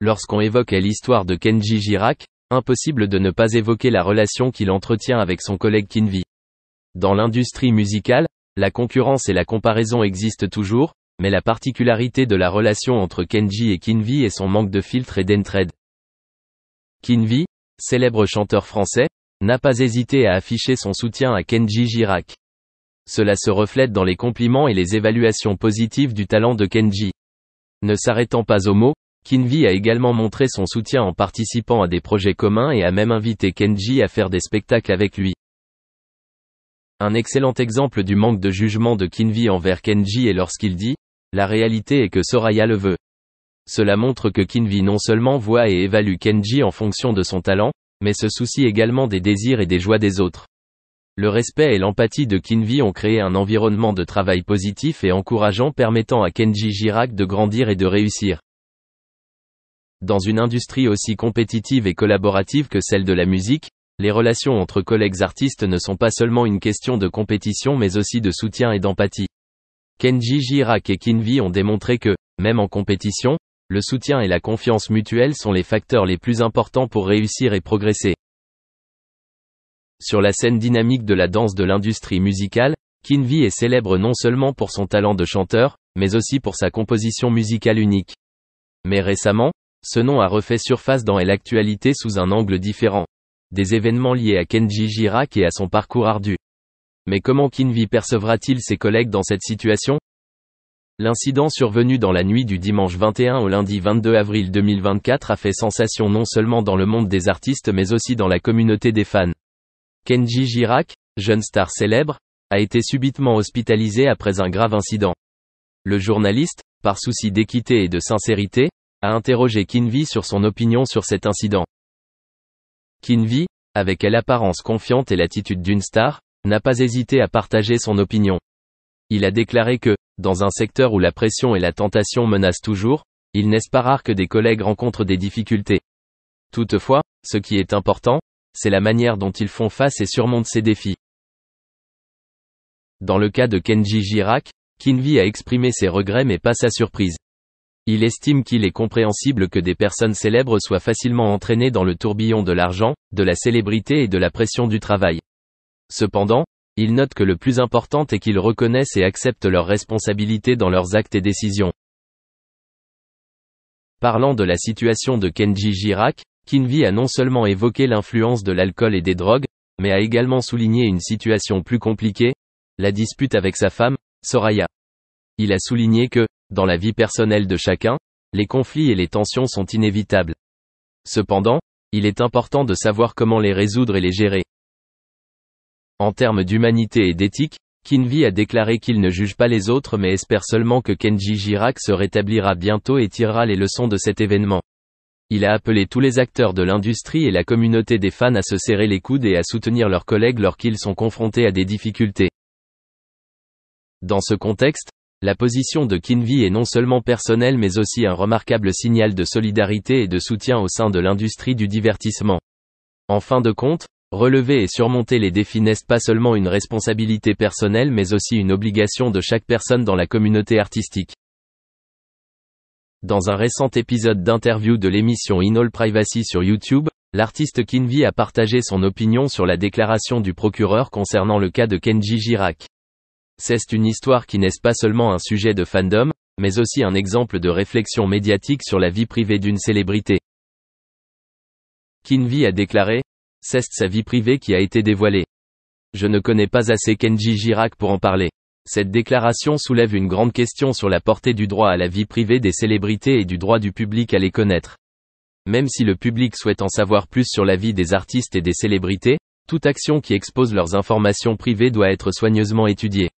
Lorsqu'on évoque l'histoire de Kenji Girac, impossible de ne pas évoquer la relation qu'il entretient avec son collègue Kinvi. Dans l'industrie musicale, la concurrence et la comparaison existent toujours, mais la particularité de la relation entre Kenji et Kinvi est son manque de filtre et d'entraide. Kinvi, célèbre chanteur français, n'a pas hésité à afficher son soutien à Kenji Girac. Cela se reflète dans les compliments et les évaluations positives du talent de Kenji. Ne s'arrêtant pas aux mots, Kinvi a également montré son soutien en participant à des projets communs et a même invité Kenji à faire des spectacles avec lui. Un excellent exemple du manque de jugement de Kinvi envers Kenji est lorsqu'il dit « La réalité est que Soraya le veut ». Cela montre que Kinvi non seulement voit et évalue Kenji en fonction de son talent, mais se soucie également des désirs et des joies des autres. Le respect et l'empathie de Kinvi ont créé un environnement de travail positif et encourageant permettant à Kenji Girac de grandir et de réussir. Dans une industrie aussi compétitive et collaborative que celle de la musique, les relations entre collègues artistes ne sont pas seulement une question de compétition mais aussi de soutien et d'empathie. Kenji Girac et Kinvi ont démontré que, même en compétition, le soutien et la confiance mutuelle sont les facteurs les plus importants pour réussir et progresser. Sur la scène dynamique de la danse de l'industrie musicale, Kinvi est célèbre non seulement pour son talent de chanteur, mais aussi pour sa composition musicale unique. Mais récemment, ce nom a refait surface dans l'actualité sous un angle différent. Des événements liés à Kenji Girac et à son parcours ardu. Mais comment Kinvi percevra-t-il ses collègues dans cette situation ? L'incident survenu dans la nuit du dimanche 21 au lundi 22 avril 2024 a fait sensation non seulement dans le monde des artistes mais aussi dans la communauté des fans. Kenji Girac, jeune star célèbre, a été subitement hospitalisé après un grave incident. Le journaliste, par souci d'équité et de sincérité, a interrogé Kinvi sur son opinion sur cet incident. Kinvi, avec l'apparence confiante et l'attitude d'une star, n'a pas hésité à partager son opinion. Il a déclaré que, dans un secteur où la pression et la tentation menacent toujours, il n'est pas rare que des collègues rencontrent des difficultés. Toutefois, ce qui est important, c'est la manière dont ils font face et surmontent ces défis. Dans le cas de Kenji Girac, Kinvi a exprimé ses regrets mais pas sa surprise. Il estime qu'il est compréhensible que des personnes célèbres soient facilement entraînées dans le tourbillon de l'argent, de la célébrité et de la pression du travail. Cependant, il note que le plus important est qu'ils reconnaissent et acceptent leurs responsabilités dans leurs actes et décisions. Parlant de la situation de Kenji Girac, Kinvi a non seulement évoqué l'influence de l'alcool et des drogues, mais a également souligné une situation plus compliquée, la dispute avec sa femme, Soraya. Il a souligné que, dans la vie personnelle de chacun, les conflits et les tensions sont inévitables. Cependant, il est important de savoir comment les résoudre et les gérer. En termes d'humanité et d'éthique, Kinvi a déclaré qu'il ne juge pas les autres mais espère seulement que Kenji Girac se rétablira bientôt et tirera les leçons de cet événement. Il a appelé tous les acteurs de l'industrie et la communauté des fans à se serrer les coudes et à soutenir leurs collègues lorsqu'ils sont confrontés à des difficultés. Dans ce contexte, la position de Kinvi est non seulement personnelle mais aussi un remarquable signal de solidarité et de soutien au sein de l'industrie du divertissement. En fin de compte, relever et surmonter les défis n'est pas seulement une responsabilité personnelle mais aussi une obligation de chaque personne dans la communauté artistique. Dans un récent épisode d'interview de l'émission In All Privacy sur YouTube, l'artiste Kinvi a partagé son opinion sur la déclaration du procureur concernant le cas de Kenji Girac. C'est une histoire qui n'est pas seulement un sujet de fandom, mais aussi un exemple de réflexion médiatique sur la vie privée d'une célébrité. Kinvi a déclaré « C'est sa vie privée qui a été dévoilée. Je ne connais pas assez Kenji Girac pour en parler. » Cette déclaration soulève une grande question sur la portée du droit à la vie privée des célébrités et du droit du public à les connaître. Même si le public souhaite en savoir plus sur la vie des artistes et des célébrités, toute action qui expose leurs informations privées doit être soigneusement étudiée.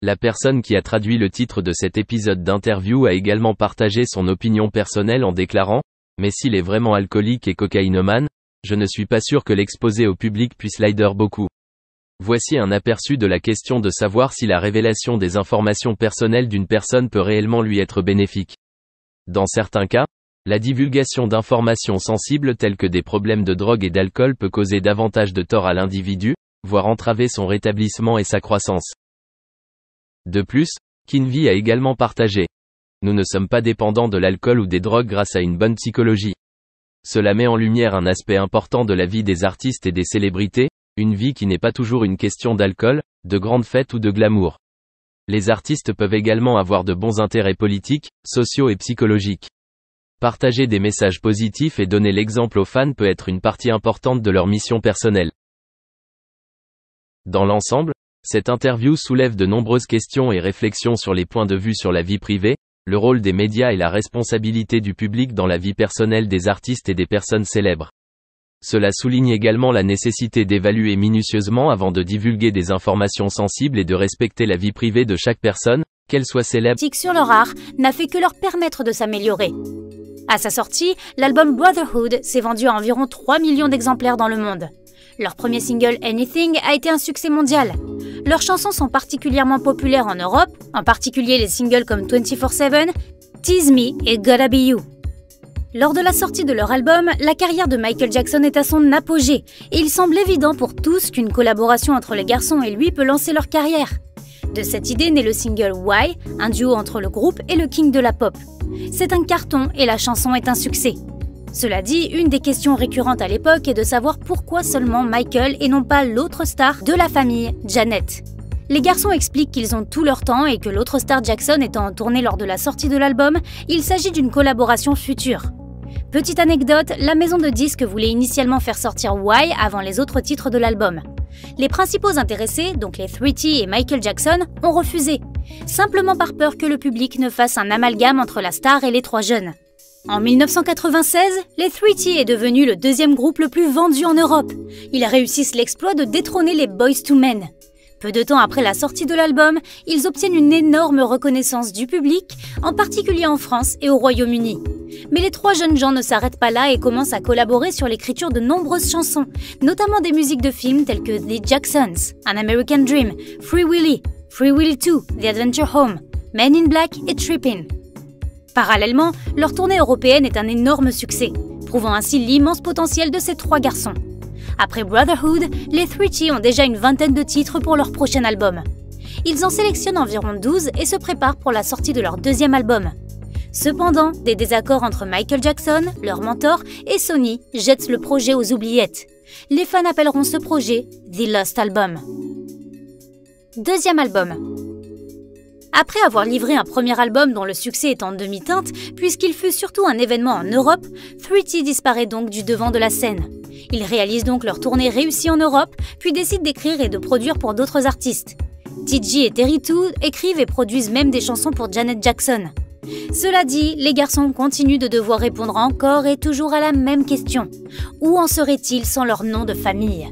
La personne qui a traduit le titre de cet épisode d'interview a également partagé son opinion personnelle en déclarant « Mais s'il est vraiment alcoolique et cocaïnomane, je ne suis pas sûr que l'exposer au public puisse l'aider beaucoup. » Voici un aperçu de la question de savoir si la révélation des informations personnelles d'une personne peut réellement lui être bénéfique. Dans certains cas, la divulgation d'informations sensibles telles que des problèmes de drogue et d'alcool peut causer davantage de tort à l'individu, voire entraver son rétablissement et sa croissance. De plus, Kinvi a également partagé nous ne sommes pas dépendants de l'alcool ou des drogues grâce à une bonne psychologie. Cela met en lumière un aspect important de la vie des artistes et des célébrités, une vie qui n'est pas toujours une question d'alcool, de grandes fêtes ou de glamour. Les artistes peuvent également avoir de bons intérêts politiques, sociaux et psychologiques. Partager des messages positifs et donner l'exemple aux fans peut être une partie importante de leur mission personnelle. Dans l'ensemble, cette interview soulève de nombreuses questions et réflexions sur les points de vue sur la vie privée, le rôle des médias et la responsabilité du public dans la vie personnelle des artistes et des personnes célèbres. Cela souligne également la nécessité d'évaluer minutieusement avant de divulguer des informations sensibles et de respecter la vie privée de chaque personne, qu'elle soit célèbre. Sur leur art n'a fait que leur permettre de s'améliorer. À sa sortie, l'album Brotherhood s'est vendu à environ 3 millions d'exemplaires dans le monde. Leur premier single Anything a été un succès mondial. Leurs chansons sont particulièrement populaires en Europe, en particulier les singles comme 24/7, Tease Me et Gotta Be You. Lors de la sortie de leur album, la carrière de Michael Jackson est à son apogée, et il semble évident pour tous qu'une collaboration entre les garçons et lui peut lancer leur carrière. De cette idée naît le single Why, un duo entre le groupe et le king de la pop. C'est un carton et la chanson est un succès. Cela dit, une des questions récurrentes à l'époque est de savoir pourquoi seulement Michael et non pas l'autre star de la famille, Janet. Les garçons expliquent qu'ils ont tout leur temps et que l'autre star Jackson étant en tournée lors de la sortie de l'album, il s'agit d'une collaboration future. Petite anecdote, la maison de disques voulait initialement faire sortir Why avant les autres titres de l'album. Les principaux intéressés, donc les 3T et Michael Jackson, ont refusé, simplement par peur que le public ne fasse un amalgame entre la star et les trois jeunes. En 1996, les 3T est devenu le deuxième groupe le plus vendu en Europe. Ils réussissent l'exploit de détrôner les Boyz II Men. Peu de temps après la sortie de l'album, ils obtiennent une énorme reconnaissance du public, en particulier en France et au Royaume-Uni. Mais les trois jeunes gens ne s'arrêtent pas là et commencent à collaborer sur l'écriture de nombreuses chansons, notamment des musiques de films telles que The Jacksons, An American Dream, Free Willy 2, The Adventure Home, Men in Black et Trippin'. Parallèlement, leur tournée européenne est un énorme succès, prouvant ainsi l'immense potentiel de ces trois garçons. Après Brotherhood, les 3T ont déjà une vingtaine de titres pour leur prochain album. Ils en sélectionnent environ 12 et se préparent pour la sortie de leur deuxième album. Cependant, des désaccords entre Michael Jackson, leur mentor, et Sony jettent le projet aux oubliettes. Les fans appelleront ce projet The Lost Album. Deuxième album. Après avoir livré un premier album dont le succès est en demi-teinte, puisqu'il fut surtout un événement en Europe, 3T disparaît donc du devant de la scène. Ils réalisent donc leur tournée réussie en Europe, puis décident d'écrire et de produire pour d'autres artistes. TG et Terry2 écrivent et produisent même des chansons pour Janet Jackson. Cela dit, les garçons continuent de devoir répondre encore et toujours à la même question. Où en seraient-ils sans leur nom de famille ?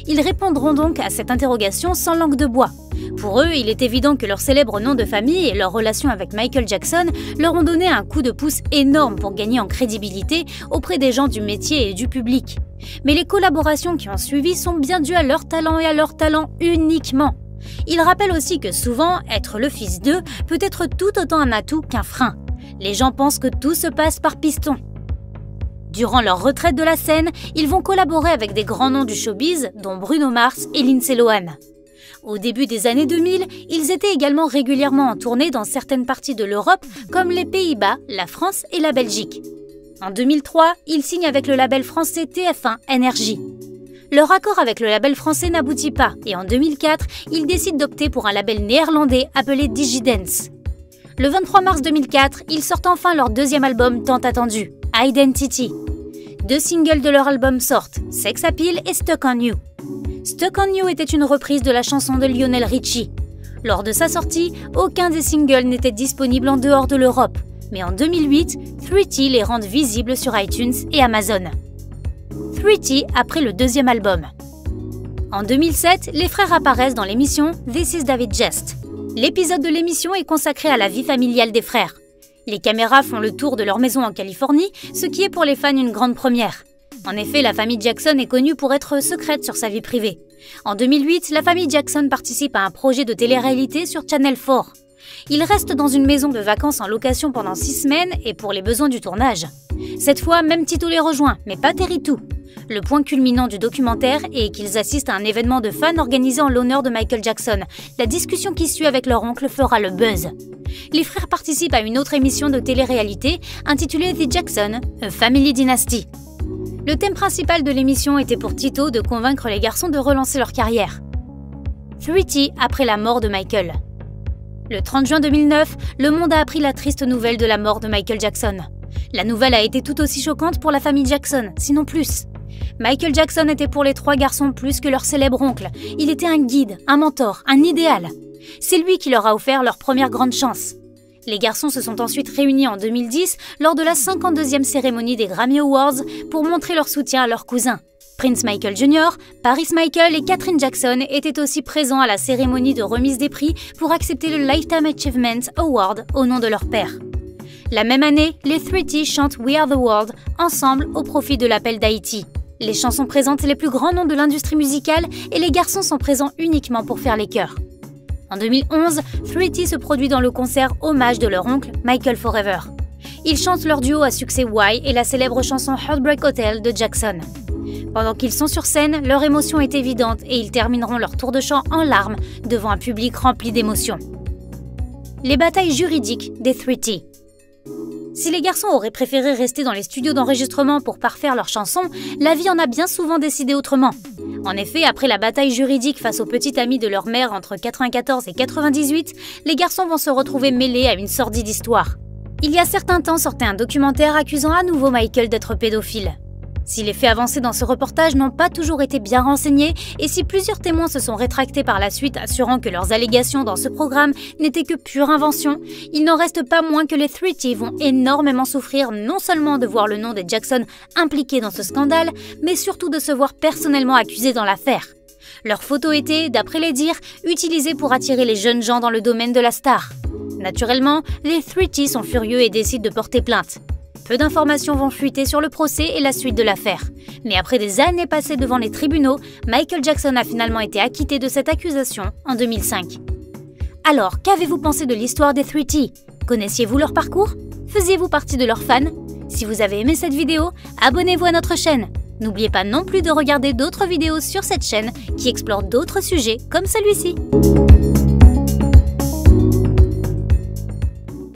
Ils répondront donc à cette interrogation sans langue de bois. Pour eux, il est évident que leur célèbre nom de famille et leur relation avec Michael Jackson leur ont donné un coup de pouce énorme pour gagner en crédibilité auprès des gens du métier et du public. Mais les collaborations qui ont suivi sont bien dues à leur talent et à leur talent uniquement. Ils rappellent aussi que souvent, être le fils d'eux peut être tout autant un atout qu'un frein. Les gens pensent que tout se passe par piston. Durant leur retraite de la scène, ils vont collaborer avec des grands noms du showbiz, dont Bruno Mars et Lindsay Lohan. Au début des années 2000, ils étaient également régulièrement en tournée dans certaines parties de l'Europe, comme les Pays-Bas, la France et la Belgique. En 2003, ils signent avec le label français TF1 Énergie. Leur accord avec le label français n'aboutit pas, et en 2004, ils décident d'opter pour un label néerlandais appelé Digidance. Le 23 mars 2004, ils sortent enfin leur deuxième album tant attendu, Identity. 2 singles de leur album sortent, Sex Appeal et Stuck on You. Stuck on You était une reprise de la chanson de Lionel Richie. Lors de sa sortie, aucun des singles n'était disponible en dehors de l'Europe, mais en 2008, 3T les rendent visibles sur iTunes et Amazon. 3T après le deuxième album. En 2007, les frères apparaissent dans l'émission This is David Jest. L'épisode de l'émission est consacré à la vie familiale des frères. Les caméras font le tour de leur maison en Californie, ce qui est pour les fans une grande première. En effet, la famille Jackson est connue pour être secrète sur sa vie privée. En 2008, la famille Jackson participe à un projet de télé-réalité sur Channel 4. Ils restent dans une maison de vacances en location pendant 6 semaines et pour les besoins du tournage. Cette fois, même Tito les rejoint, mais pas Terry2. Le point culminant du documentaire est qu'ils assistent à un événement de fans organisé en l'honneur de Michael Jackson. La discussion qui suit avec leur oncle fera le buzz. Les frères participent à une autre émission de télé-réalité intitulée The Jackson, A Family Dynasty. Le thème principal de l'émission était pour Tito de convaincre les garçons de relancer leur carrière. 3T après la mort de Michael. Le 30 juin 2009, le monde a appris la triste nouvelle de la mort de Michael Jackson. La nouvelle a été tout aussi choquante pour la famille Jackson, sinon plus. Michael Jackson était pour les 3 garçons plus que leur célèbre oncle. Il était un guide, un mentor, un idéal. C'est lui qui leur a offert leur première grande chance. Les garçons se sont ensuite réunis en 2010 lors de la 52e cérémonie des Grammy Awards pour montrer leur soutien à leurs cousins. Prince Michael Jr., Paris Michael et Catherine Jackson étaient aussi présents à la cérémonie de remise des prix pour accepter le Lifetime Achievement Award au nom de leur père. La même année, les 3T chantent We Are the World ensemble au profit de l'appel d'Haïti. Les chansons présentent les plus grands noms de l'industrie musicale et les garçons sont présents uniquement pour faire les chœurs. En 2011, 3T se produit dans le concert hommage de leur oncle, Michael Forever. Ils chantent leur duo à succès Why et la célèbre chanson Heartbreak Hotel de Jackson. Pendant qu'ils sont sur scène, leur émotion est évidente et ils termineront leur tour de chant en larmes devant un public rempli d'émotions. Les batailles juridiques des 3T. Si les garçons auraient préféré rester dans les studios d'enregistrement pour parfaire leurs chansons, la vie en a bien souvent décidé autrement. En effet, après la bataille juridique face au petit ami de leur mère entre 94 et 98, les garçons vont se retrouver mêlés à une sordide histoire. Il y a certain temps sortait un documentaire accusant à nouveau Michael d'être pédophile. Si les faits avancés dans ce reportage n'ont pas toujours été bien renseignés et si plusieurs témoins se sont rétractés par la suite assurant que leurs allégations dans ce programme n'étaient que pure invention, il n'en reste pas moins que les 3T vont énormément souffrir non seulement de voir le nom des Jackson impliqués dans ce scandale, mais surtout de se voir personnellement accusés dans l'affaire. Leurs photos étaient, d'après les dires, utilisées pour attirer les jeunes gens dans le domaine de la star. Naturellement, les 3T sont furieux et décident de porter plainte. Peu d'informations vont fuiter sur le procès et la suite de l'affaire. Mais après des années passées devant les tribunaux, Michael Jackson a finalement été acquitté de cette accusation en 2005. Alors, qu'avez-vous pensé de l'histoire des 3T? Connaissiez-vous leur parcours? Faisiez-vous partie de leurs fans? Si vous avez aimé cette vidéo, abonnez-vous à notre chaîne. N'oubliez pas non plus de regarder d'autres vidéos sur cette chaîne qui explorent d'autres sujets comme celui-ci.